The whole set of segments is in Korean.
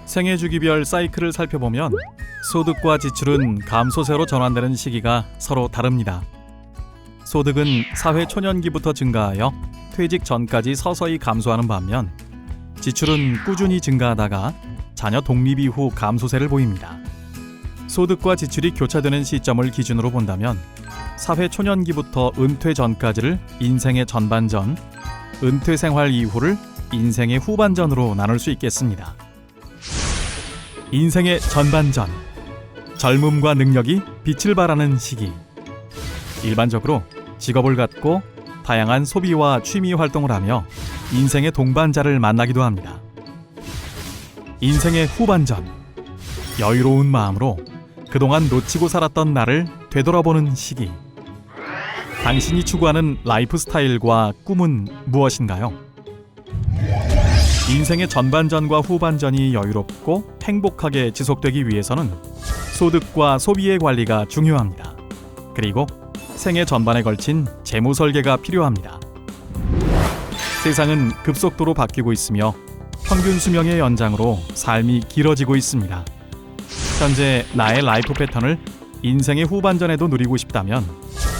생애주기별 사이클을 살펴보면 소득과 지출은 감소세로 전환되는 시기가 서로 다릅니다. 소득은 사회 초년기부터 증가하여 퇴직 전까지 서서히 감소하는 반면 지출은 꾸준히 증가하다가 자녀 독립 이후 감소세를 보입니다. 소득과 지출이 교차되는 시점을 기준으로 본다면 사회 초년기부터 은퇴 전까지를 인생의 전반전, 은퇴 생활 이후를 인생의 후반전으로 나눌 수 있겠습니다. 인생의 전반전, 젊음과 능력이 빛을 발하는 시기. 일반적으로 직업을 갖고 다양한 소비와 취미 활동을 하며 인생의 동반자를 만나기도 합니다. 인생의 후반전, 여유로운 마음으로 그동안 놓치고 살았던 나를 되돌아보는 시기. 당신이 추구하는 라이프 스타일과 꿈은 무엇인가요? 인생의 전반전과 후반전이 여유롭고 행복하게 지속되기 위해서는 소득과 소비의 관리가 중요합니다. 그리고 생애 전반에 걸친 재무 설계가 필요합니다. 세상은 급속도로 바뀌고 있으며 평균 수명의 연장으로 삶이 길어지고 있습니다. 현재 나의 라이프 패턴을 인생의 후반전에도 누리고 싶다면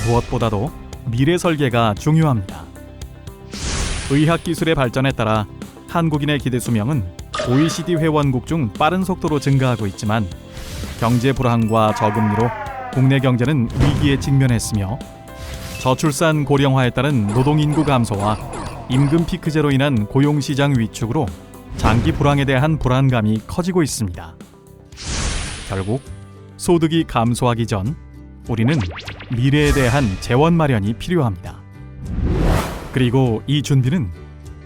무엇보다도 미래 설계가 중요합니다. 의학기술의 발전에 따라 한국인의 기대 수명은 OECD 회원국 중 빠른 속도로 증가하고 있지만 경제 불황과 저금리로 국내 경제는 위기에 직면했으며 저출산 고령화에 따른 노동인구 감소와 임금 피크제로 인한 고용시장 위축으로 장기 불황에 대한 불안감이 커지고 있습니다. 결국 소득이 감소하기 전 우리는 미래에 대한 재원 마련이 필요합니다. 그리고 이 준비는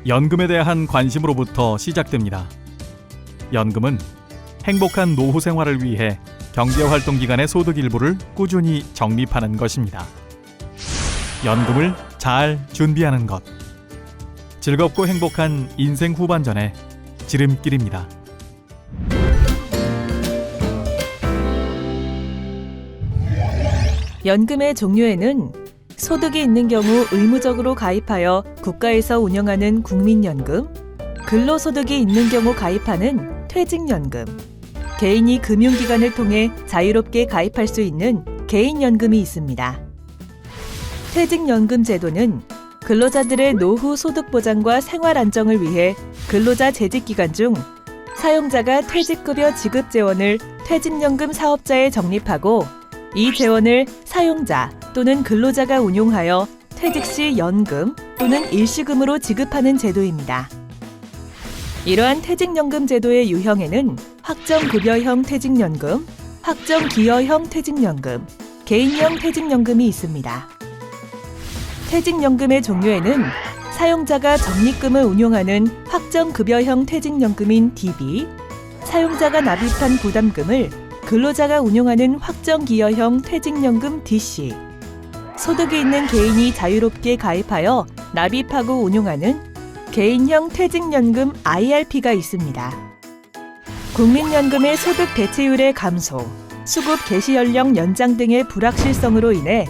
연금에 대한 관심으로부터 시작됩니다. 연금은 행복한 노후 생활을 위해 경제활동 기간의 소득 일부를 꾸준히 적립하는 것입니다. 연금을 잘 준비하는 것. 즐겁고 행복한 인생 후반전의 지름길입니다. 연금의 종류에는 소득이 있는 경우 의무적으로 가입하여 국가에서 운영하는 국민연금, 근로소득이 있는 경우 가입하는 퇴직연금, 개인이 금융기관을 통해 자유롭게 가입할 수 있는 개인연금이 있습니다. 퇴직연금 제도는 근로자들의 노후 소득 보장과 생활 안정을 위해 근로자 재직 기간 중 사용자가 퇴직급여 지급 재원을 퇴직연금 사업자에 적립하고 이 재원을 사용자 또는 근로자가 운용하여 퇴직 시 연금 또는 일시금으로 지급하는 제도입니다. 이러한 퇴직연금 제도의 유형에는 확정급여형 퇴직연금, 확정기여형 퇴직연금, 개인형 퇴직연금이 있습니다. 퇴직연금의 종류에는 사용자가 적립금을 운용하는 확정급여형 퇴직연금인 DB, 사용자가 납입한 부담금을 근로자가 운용하는 확정기여형 퇴직연금 DC, 소득이 있는 개인이 자유롭게 가입하여 납입하고 운용하는 개인형 퇴직연금 IRP가 있습니다. 국민연금의 소득 대체율의 감소, 수급 개시 연령 연장 등의 불확실성으로 인해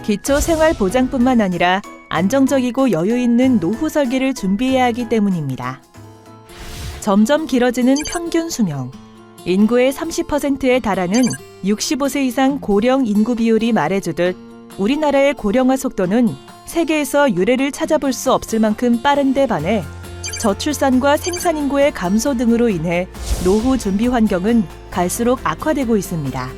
기초생활보장뿐만 아니라 안정적이고 여유 있는 노후 설계를 준비해야 하기 때문입니다. 점점 길어지는 평균 수명, 인구의 30%에 달하는 65세 이상 고령 인구 비율이 말해주듯 우리나라의 고령화 속도는 세계에서 유례를 찾아볼 수 없을 만큼 빠른데 반해 저출산과 생산인구의 감소 등으로 인해 노후 준비 환경은 갈수록 악화되고 있습니다.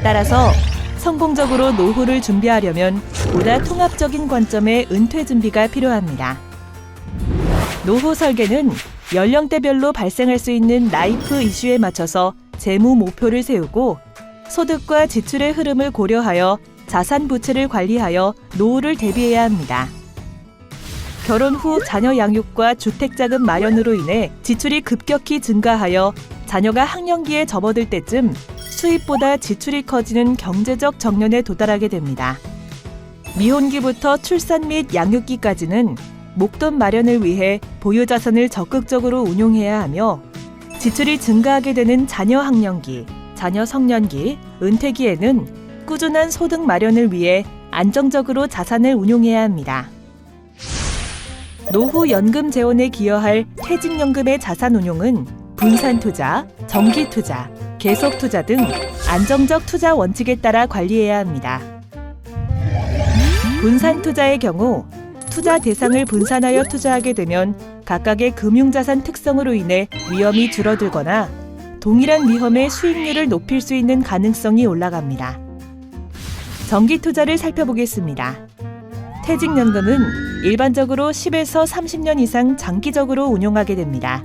따라서 성공적으로 노후를 준비하려면 보다 통합적인 관점의 은퇴 준비가 필요합니다. 노후 설계는 연령대별로 발생할 수 있는 라이프 이슈에 맞춰서 재무 목표를 세우고 소득과 지출의 흐름을 고려하여 자산 부채를 관리하여 노후를 대비해야 합니다. 결혼 후 자녀 양육과 주택자금 마련으로 인해 지출이 급격히 증가하여 자녀가 학령기에 접어들 때쯤 수입보다 지출이 커지는 경제적 정년에 도달하게 됩니다. 미혼기부터 출산 및 양육기까지는 목돈 마련을 위해 보유자산을 적극적으로 운용해야 하며 지출이 증가하게 되는 자녀 학령기, 자녀 성년기, 은퇴기에는 꾸준한 소득 마련을 위해 안정적으로 자산을 운용해야 합니다. 노후 연금 재원에 기여할 퇴직연금의 자산 운용은 분산 투자, 정기 투자, 계속 투자 등 안정적 투자 원칙에 따라 관리해야 합니다. 분산 투자의 경우 투자 대상을 분산하여 투자하게 되면 각각의 금융자산 특성으로 인해 위험이 줄어들거나 동일한 위험의 수익률을 높일 수 있는 가능성이 올라갑니다. 정기 투자를 살펴보겠습니다. 퇴직연금은 일반적으로 10에서 30년 이상 장기적으로 운용하게 됩니다.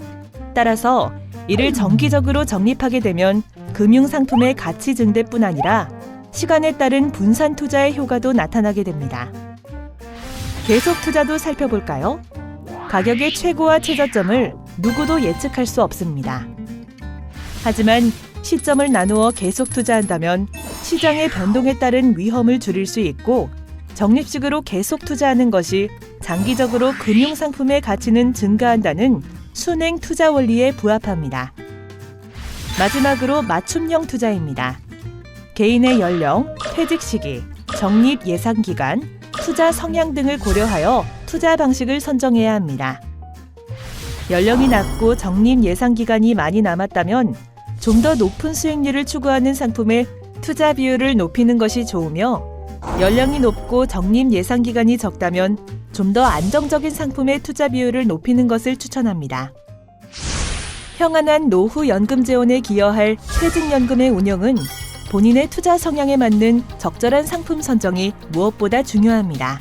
따라서 이를 정기적으로 적립하게 되면 금융상품의 가치 증대뿐 아니라 시간에 따른 분산 투자의 효과도 나타나게 됩니다. 계속 투자도 살펴볼까요? 가격의 최고와 최저점을 누구도 예측할 수 없습니다. 하지만 시점을 나누어 계속 투자한다면 시장의 변동에 따른 위험을 줄일 수 있고 적립식으로 계속 투자하는 것이 장기적으로 금융상품의 가치는 증가한다는 순행 투자 원리에 부합합니다. 마지막으로 맞춤형 투자입니다. 개인의 연령, 퇴직 시기, 적립 예상 기간, 투자 성향 등을 고려하여 투자 방식을 선정해야 합니다. 연령이 낮고 적립 예상 기간이 많이 남았다면 좀 더 높은 수익률을 추구하는 상품의 투자 비율을 높이는 것이 좋으며 연령이 높고 적립 예상 기간이 적다면 좀 더 안정적인 상품의 투자 비율을 높이는 것을 추천합니다. 평안한 노후 연금 재원에 기여할 퇴직연금의 운영은 본인의 투자 성향에 맞는 적절한 상품 선정이 무엇보다 중요합니다.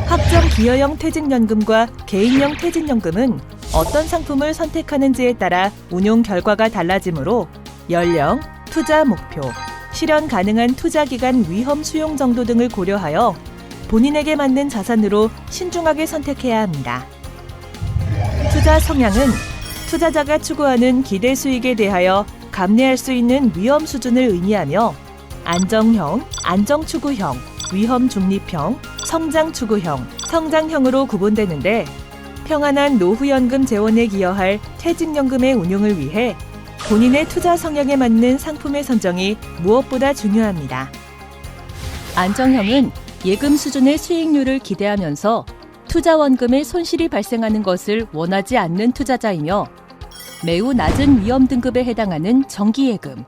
확정 기여형 퇴직연금과 개인형 퇴직연금은 어떤 상품을 선택하는지에 따라 운용 결과가 달라지므로 연령, 투자 목표, 실현 가능한 투자 기간 위험 수용 정도 등을 고려하여 본인에게 맞는 자산으로 신중하게 선택해야 합니다. 투자 성향은 투자자가 추구하는 기대 수익에 대하여 감내할 수 있는 위험 수준을 의미하며 안정형, 안정추구형, 위험 중립형, 성장추구형, 성장형으로 구분되는데 평안한 노후연금 재원에 기여할 퇴직연금의 운용을 위해 본인의 투자 성향에 맞는 상품의 선정이 무엇보다 중요합니다. 안정형은 예금 수준의 수익률을 기대하면서 투자 원금에 손실이 발생하는 것을 원하지 않는 투자자이며 매우 낮은 위험 등급에 해당하는 정기예금,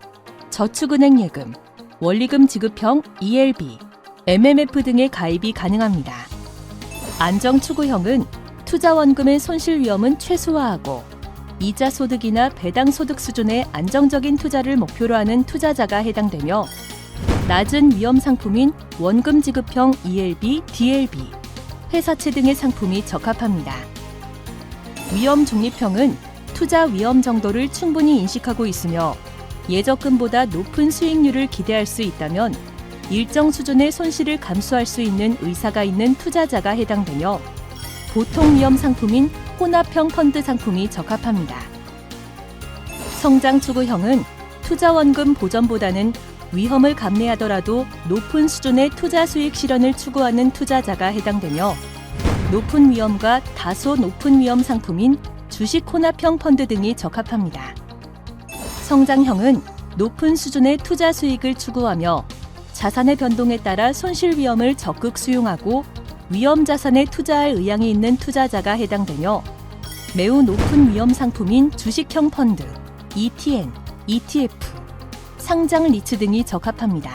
저축은행 예금, 원리금 지급형 ELB, MMF 등의 가입이 가능합니다. 안정추구형은 투자 원금의 손실 위험은 최소화하고 이자 소득이나 배당 소득 수준의 안정적인 투자를 목표로 하는 투자자가 해당되며 낮은 위험 상품인 원금 지급형 ELB, DLB, 회사채 등의 상품이 적합합니다. 위험 중립형은 투자 위험 정도를 충분히 인식하고 있으며 예적금보다 높은 수익률을 기대할 수 있다면 일정 수준의 손실을 감수할 수 있는 의사가 있는 투자자가 해당되며 보통 위험 상품인 혼합형 펀드 상품이 적합합니다. 성장 추구형은 투자 원금 보전보다는 위험을 감내하더라도 높은 수준의 투자 수익 실현을 추구하는 투자자가 해당되며 높은 위험과 다소 높은 위험 상품인 주식 혼합형 펀드 등이 적합합니다. 성장형은 높은 수준의 투자 수익을 추구하며 자산의 변동에 따라 손실 위험을 적극 수용하고 위험 자산에 투자할 의향이 있는 투자자가 해당되며 매우 높은 위험 상품인 주식형 펀드, ETN, ETF, 상장 리츠 등이 적합합니다.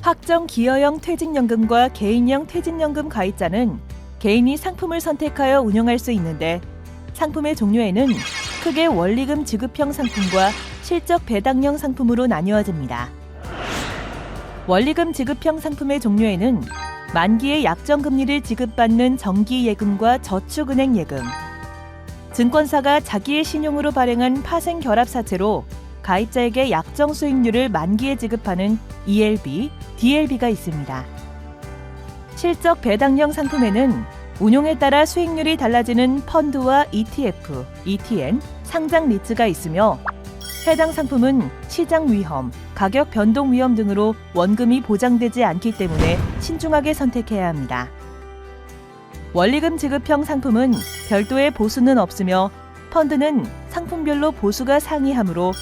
확정 기여형 퇴직연금과 개인형 퇴직연금 가입자는 개인이 상품을 선택하여 운용할 수 있는데 상품의 종류에는 크게 원리금 지급형 상품과 실적 배당형 상품으로 나뉘어집니다. 원리금 지급형 상품의 종류에는 만기에 약정금리를 지급받는 정기예금과 저축은행 예금, 증권사가 자기의 신용으로 발행한 파생결합사채로 가입자에게 약정 수익률을 만기에 지급하는 ELB, DLB가 있습니다. 실적 배당형 상품에는 운용에 따라 수익률이 달라지는 펀드와 ETF, ETN, 상장 리츠가 있으며 해당 상품은 시장 위험, 가격 변동 위험 등으로 원금이 보장되지 않기 때문에 신중하게 선택해야 합니다. 원리금 지급형 상품은 별도의 보수는 없으며 펀드는 상품별로 보수가 상이하므로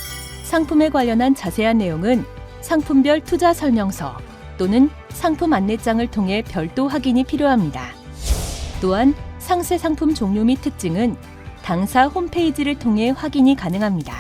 상품에 관련한 자세한 내용은 상품별 투자 설명서 또는 상품 안내장을 통해 별도 확인이 필요합니다. 또한 상세 상품 종류 및 특징은 당사 홈페이지를 통해 확인이 가능합니다.